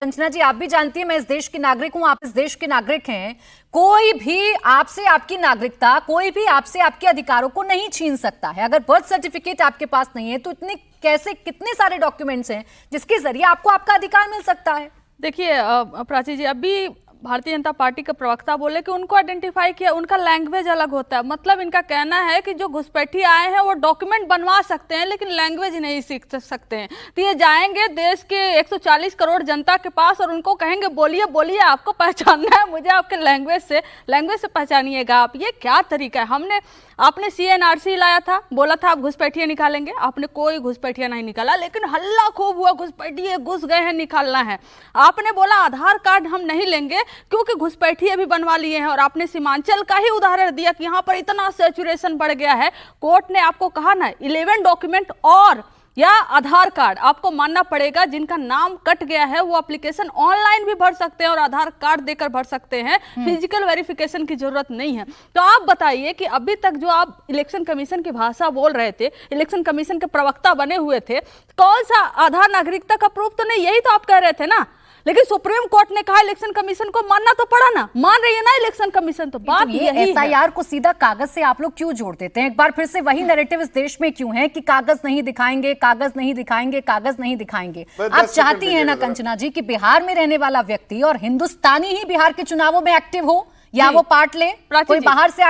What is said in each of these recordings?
संजना जी, आप भी जानती हैं मैं इस देश की नागरिक हूं, आप इस देश के नागरिक हैं। कोई भी आपसे आपकी नागरिकता, कोई भी आपसे आपके अधिकारों को नहीं छीन सकता है। अगर बर्थ सर्टिफिकेट आपके पास नहीं है तो इतने कैसे, कितने सारे डॉक्यूमेंट्स हैं जिसके जरिए आपको आपका अधिकार मिल सकता है। देखिए प्राची जी, अभी भारतीय जनता पार्टी के प्रवक्ता बोले कि उनको आइडेंटिफाई किया, उनका लैंग्वेज अलग होता है। मतलब इनका कहना है कि जो घुसपैठी आए हैं वो डॉक्यूमेंट बनवा सकते हैं लेकिन लैंग्वेज नहीं सीख सकते हैं। तो ये जाएंगे देश के 140 करोड़ जनता के पास और उनको कहेंगे बोलिए बोलिए, आपको पहचानना है मुझे, आपके लैंग्वेज से पहचानिएगा आप। ये क्या तरीका है? आपने CNRC लाया था, बोला था आप घुसपैठिया निकालेंगे, आपने कोई घुसपैठिया नहीं निकाला, लेकिन हल्ला खूब हुआ घुसपैठिए घुस गए हैं, निकालना है। आपने बोला आधार कार्ड हम नहीं लेंगे क्योंकि घुसपैठिए भी बनवा लिए हैं, और आपने सीमांचल का ही उदाहरण दिया कि यहाँ पर इतना सैचुरेशन बढ़ गया है। कोर्ट ने आपको कहा ना 11 डॉक्यूमेंट और या आधार कार्ड आपको मानना पड़ेगा। जिनका नाम कट गया है वो एप्लीकेशन ऑनलाइन भी भर सकते हैं और आधार कार्ड देकर भर सकते हैं, फिजिकल वेरिफिकेशन की जरूरत नहीं है। तो आप बताइए कि अभी तक जो आप इलेक्शन कमीशन की भाषा बोल रहे थे, इलेक्शन कमीशन के प्रवक्ता बने हुए थे, कौन सा आधार नागरिकता का प्रूफ तो नहीं, यही तो आप कह रहे थे ना। लेकिन सुप्रीम कोर्ट ने कहा इलेक्शन कमीशन को मानना तो पड़ा ना, मान रही है ना इलेक्शन कमीशन। तो बात ये SIR को सीधा कागज से आप लोग क्यों जोड़ देते हैं? एक बार फिर से वही नैरेटिव इस देश में क्यों है कि कागज नहीं दिखाएंगे, कागज नहीं दिखाएंगे, कागज नहीं दिखाएंगे। आप चाहती हैं ना कंचना जी कि बिहार में रहने वाला व्यक्ति और हिंदुस्तानी ही बिहार के चुनावों में एक्टिव हो या वो पार्ट ले? कोई बाहर से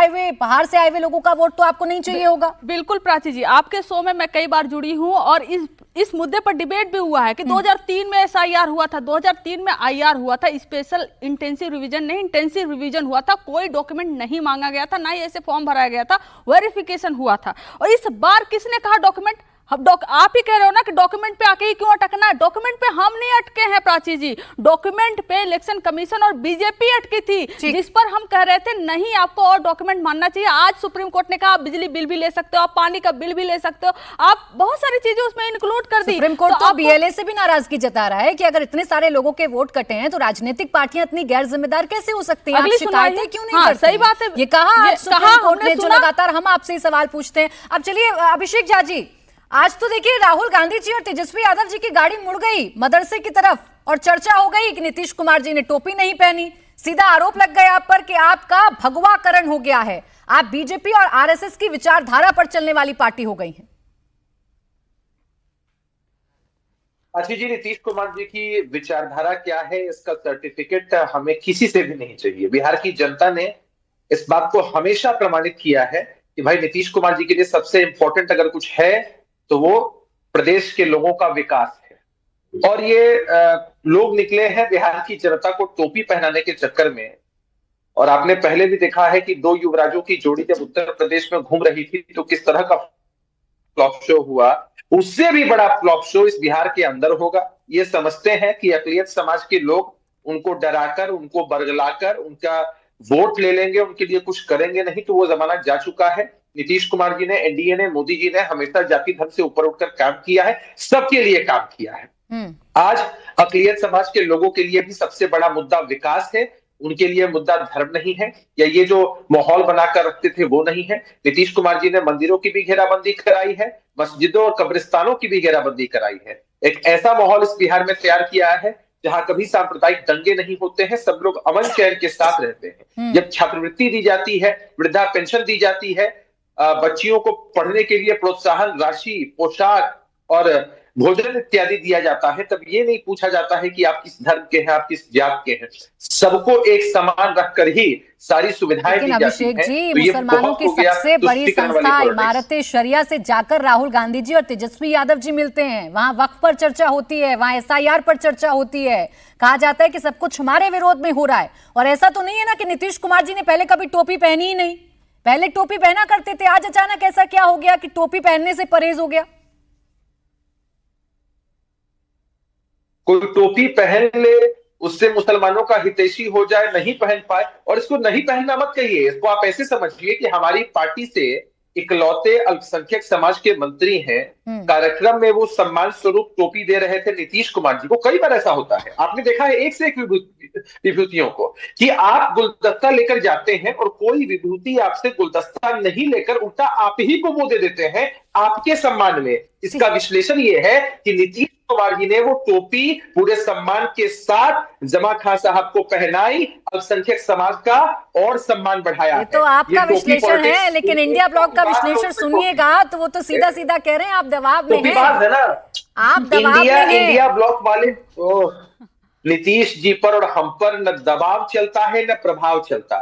आए हुए लोगों का वोट तो आपको नहीं चाहिए होगा। बिल्कुल प्राची जी, आपके शो में मैं कई बार जुड़ी हूं और इस मुद्दे पर डिबेट भी हुआ है कि 2003 में SIR हुआ था, 2003 में IR हुआ था, स्पेशल इंटेंसिव रिवीजन नहीं, इंटेंसिव रिवीजन हुआ था, कोई डॉक्यूमेंट नहीं मांगा गया था, ना ही ऐसे फॉर्म भराया गया था, वेरिफिकेशन हुआ था। और इस बार किसने कहा डॉक्यूमेंट? आप ही कह रहे हो ना कि डॉक्यूमेंट पे आके ही क्यों अटकना है? डॉक्यूमेंट पे हम नहीं अटके हैं प्राची जी, डॉक्यूमेंट पे इलेक्शन कमीशन और बीजेपी अटकी थी, जिस पर हम कह रहे थे नहीं आपको और डॉक्यूमेंट मानना चाहिए। आज सुप्रीम कोर्ट ने कहा आप बिजली बिल भी ले सकते हो, आप पानी का बिल भी ले सकते हो, आप बहुत सारी चीजें उसमें इंक्लूड कर दी। सुप्रीम कोर्ट तो BLA से भी नाराजगी जता रहा है कि अगर इतने सारे लोगों के वोट कटे हैं तो राजनीतिक पार्टियां इतनी गैर जिम्मेदार कैसे हो सकती हैं? शिकायतें क्यों नहीं करती? सही बात है, ये कहा सुप्रीम कोर्ट ने, जो लगातार हम आपसे ही सवाल पूछते हैं। अब चलिए अभिषेक झा जी, आज तो देखिए राहुल गांधी जी और तेजस्वी यादव जी की गाड़ी मुड़ गई मदरसे की तरफ और चर्चा हो गई कि नीतीश कुमार जी ने टोपी नहीं पहनी। सीधा आरोप लग गया आप पर कि आपका भगवाकरण हो गया है, आप बीजेपी और RSS की विचारधारा पर चलने वाली पार्टी हो गई हैं। अच्छी जी, नीतीश कुमार जी की विचारधारा क्या है इसका सर्टिफिकेट हमें किसी से भी नहीं चाहिए। बिहार की जनता ने इस बात को हमेशा प्रमाणित किया है कि भाई नीतीश कुमार जी के लिए सबसे इंपॉर्टेंट अगर कुछ है तो वो प्रदेश के लोगों का विकास है। और ये लोग निकले हैं बिहार की जनता को टोपी पहनाने के चक्कर में। और आपने पहले भी देखा है कि दो युवराजों की जोड़ी जब उत्तर प्रदेश में घूम रही थी तो किस तरह का फ्लॉप शो हुआ। उससे भी बड़ा फ्लॉप शो इस बिहार के अंदर होगा। ये समझते हैं कि अकलियत समाज के लोग उनको डराकर, उनको बरगलाकर उनका वोट ले लेंगे, उनके लिए कुछ करेंगे नहीं, तो वो जमाना जा चुका है। नीतीश कुमार जी ने, NDA ने, मोदी जी ने हमेशा जाति धर्म से ऊपर उठकर काम किया है, सबके लिए काम किया है। आज अकलियत समाज के लोगों के लिए भी सबसे बड़ा मुद्दा विकास है, उनके लिए मुद्दा धर्म नहीं है, या ये जो माहौल बनाकर रखते थे वो नहीं है। नीतीश कुमार जी ने मंदिरों की भी घेराबंदी कराई है, मस्जिदों और कब्रिस्तानों की भी घेराबंदी कराई है। एक ऐसा माहौल इस बिहार में तैयार किया है जहां कभी सांप्रदायिक दंगे नहीं होते हैं, सब लोग अमन चैन के साथ रहते हैं। जब छात्रवृत्ति दी जाती है, वृद्धा पेंशन दी जाती है, बच्चियों को पढ़ने के लिए प्रोत्साहन राशि, पोशाक और भोजन इत्यादि दिया जाता है, तब ये नहीं पूछा जाता है कि आप किस धर्म के हैं, आप किस जात के हैं। सबको एक समान रखकर ही सारी सुविधाएं दी जाती हैं। अभिषेक जी, मुसलमानों की सबसे बड़ी संस्था इमारत शरिया से जाकर राहुल गांधी जी और तेजस्वी यादव जी मिलते हैं, वहां वक्फ पर चर्चा होती है, वहां SIR पर चर्चा होती है, कहा जाता है कि सब कुछ हमारे विरोध में हो रहा है। और ऐसा तो नहीं है ना कि नीतीश कुमार जी ने पहले कभी टोपी पहनी ही नहीं, पहले टोपी पहना करते थे, आज अचानक ऐसा क्या हो गया कि टोपी पहनने से परहेज हो गया? कोई टोपी पहन ले उससे मुसलमानों का हितैषी हो जाए, नहीं पहन पाए, और इसको नहीं पहनना मत कहिए, इसको आप ऐसे समझिए कि हमारी पार्टी से इकलौते अल्पसंख्यक समाज के मंत्री हैं, कार्यक्रम में वो सम्मान स्वरूप टोपी दे रहे थे नीतीश कुमार जी को। कई बार ऐसा होता है, आपने देखा है, एक से एक विभूतियों को कि आप गुलदस्ता लेकर जाते हैं और कोई विभूति आपसे गुलदस्ता नहीं लेकर उल्टा आप ही को वो दे देते हैं आपके सम्मान में। इसका विश्लेषण ये है कि नीतीश कुमार जी ने वो टोपी पूरे सम्मान के साथ जमा खान साहब को पहनाई, अल्पसंख्यक समाज का और सम्मान बढ़ाया। ये तो आपका विश्लेषण है, लेकिन इंडिया ब्लॉक का विश्लेषण सुनिएगा तो वो तो सीधा सीधा कह रहे हैं आप दबाव में हैं। है ना, आप दबाव में हैं। इंडिया ब्लॉक वाले नीतीश जी पर और हम पर न दबाव चलता है न प्रभाव चलता है।